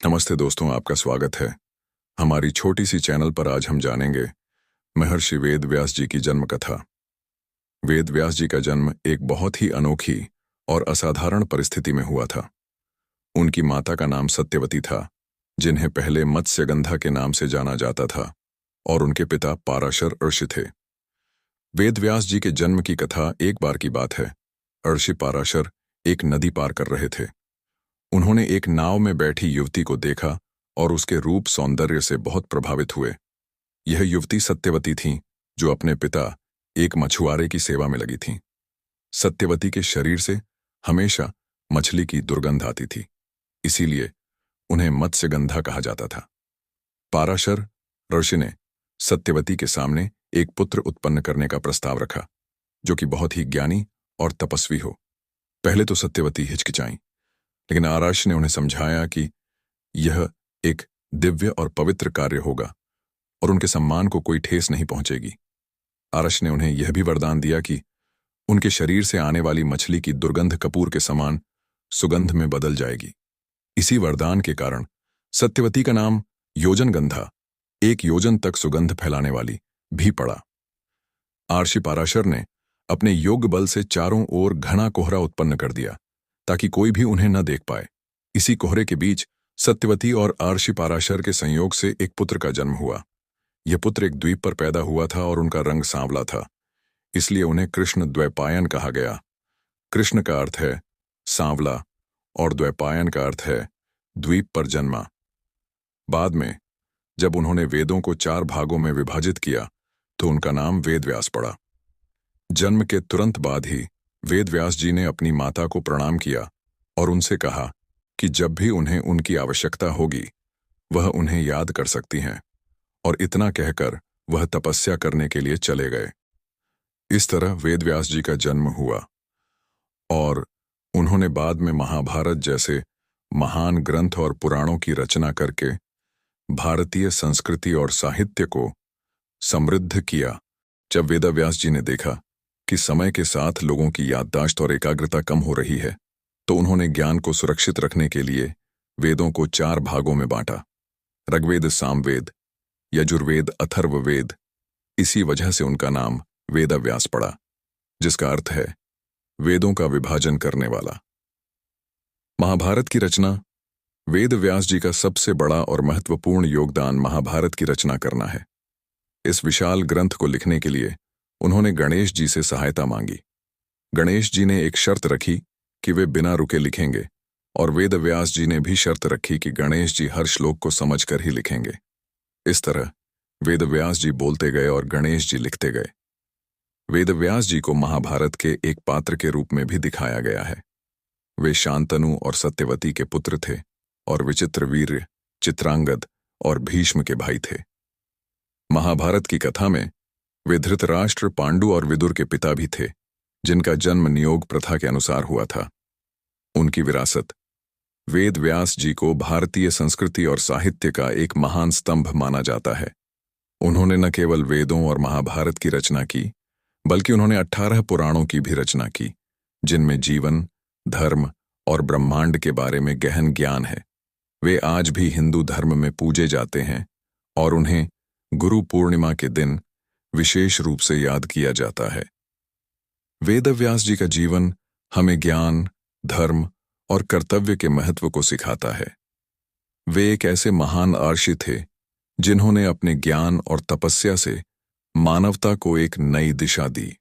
नमस्ते दोस्तों, आपका स्वागत है। हमारी छोटी सी चैनल पर आज हम जानेंगे महर्षि वेद व्यास जी की जन्म कथा। वेद व्यास जी का जन्म एक बहुत ही अनोखी और असाधारण परिस्थिति में हुआ था। उनकी माता का नाम सत्यवती था, जिन्हें पहले मत्स्यगंधा के नाम से जाना जाता था, और उनके पिता पाराशर ऋषि थे। वेद व्यास जी के जन्म की कथा एक बार की बात है। ऋषि पाराशर एक नदी पार कर रहे थे। उन्होंने एक नाव में बैठी युवती को देखा और उसके रूप सौंदर्य से बहुत प्रभावित हुए। यह युवती सत्यवती थी, जो अपने पिता एक मछुआरे की सेवा में लगी थी। सत्यवती के शरीर से हमेशा मछली की दुर्गंध आती थी, इसीलिए उन्हें मत्स्यगंधा कहा जाता था। पाराशर ऋषि ने सत्यवती के सामने एक पुत्र उत्पन्न करने का प्रस्ताव रखा, जो कि बहुत ही ज्ञानी और तपस्वी हो। पहले तो सत्यवती हिचकिचाईं, लेकिन आराश ने उन्हें समझाया कि यह एक दिव्य और पवित्र कार्य होगा और उनके सम्मान को कोई ठेस नहीं पहुंचेगी। आरश ने उन्हें यह भी वरदान दिया कि उनके शरीर से आने वाली मछली की दुर्गंध कपूर के समान सुगंध में बदल जाएगी। इसी वरदान के कारण सत्यवती का नाम योजनगंधा, एक योजन तक सुगंध फैलाने वाली, भी पड़ा। आर्षि पाराशर ने अपने योग बल से चारों ओर घना कोहरा उत्पन्न कर दिया, ताकि कोई भी उन्हें न देख पाए। इसी कोहरे के बीच सत्यवती और आर्षि पाराशर के संयोग से एक पुत्र का जन्म हुआ। यह पुत्र एक द्वीप पर पैदा हुआ था और उनका रंग सांवला था, इसलिए उन्हें कृष्ण द्वैपायन कहा गया। कृष्ण का अर्थ है सांवला और द्वैपायन का अर्थ है द्वीप पर जन्मा। बाद में जब उन्होंने वेदों को 4 भागों में विभाजित किया तो उनका नाम वेदव्यास पड़ा। जन्म के तुरंत बाद ही वेदव्यास जी ने अपनी माता को प्रणाम किया और उनसे कहा कि जब भी उन्हें उनकी आवश्यकता होगी वह उन्हें याद कर सकती हैं, और इतना कहकर वह तपस्या करने के लिए चले गए। इस तरह वेदव्यास जी का जन्म हुआ और उन्होंने बाद में महाभारत जैसे महान ग्रंथ और पुराणों की रचना करके भारतीय संस्कृति और साहित्य को समृद्ध किया। जब वेदव्यास जी ने देखा कि समय के साथ लोगों की याददाश्त और एकाग्रता कम हो रही है, तो उन्होंने ज्ञान को सुरक्षित रखने के लिए वेदों को 4 भागों में बांटा: ऋग्वेद, सामवेद, यजुर्वेद, अथर्ववेद। इसी वजह से उनका नाम वेदव्यास पड़ा, जिसका अर्थ है वेदों का विभाजन करने वाला। महाभारत की रचना। वेदव्यास जी का सबसे बड़ा और महत्वपूर्ण योगदान महाभारत की रचना करना है। इस विशाल ग्रंथ को लिखने के लिए उन्होंने गणेश जी से सहायता मांगी। गणेश जी ने एक शर्त रखी कि वे बिना रुके लिखेंगे, और वेदव्यास जी ने भी शर्त रखी कि गणेश जी हर श्लोक को समझकर ही लिखेंगे। इस तरह वेदव्यास जी बोलते गए और गणेश जी लिखते गए। वेदव्यास जी को महाभारत के एक पात्र के रूप में भी दिखाया गया है। वे शांतनु और सत्यवती के पुत्र थे और विचित्रवीर्य, चित्रांगद और भीष्म के भाई थे। महाभारत की कथा में वे धृतराष्ट्र, पांडु और विदुर के पिता भी थे, जिनका जन्म नियोग प्रथा के अनुसार हुआ था। उनकी विरासत। वेद व्यास जी को भारतीय संस्कृति और साहित्य का एक महान स्तंभ माना जाता है। उन्होंने न केवल वेदों और महाभारत की रचना की, बल्कि उन्होंने 18 पुराणों की भी रचना की, जिनमें जीवन, धर्म और ब्रह्मांड के बारे में गहन ज्ञान है। वे आज भी हिंदू धर्म में पूजे जाते हैं और उन्हें गुरु पूर्णिमा के दिन विशेष रूप से याद किया जाता है। वेदव्यास जी का जीवन हमें ज्ञान, धर्म और कर्तव्य के महत्व को सिखाता है। वे एक ऐसे महान आर्षि थे जिन्होंने अपने ज्ञान और तपस्या से मानवता को एक नई दिशा दी।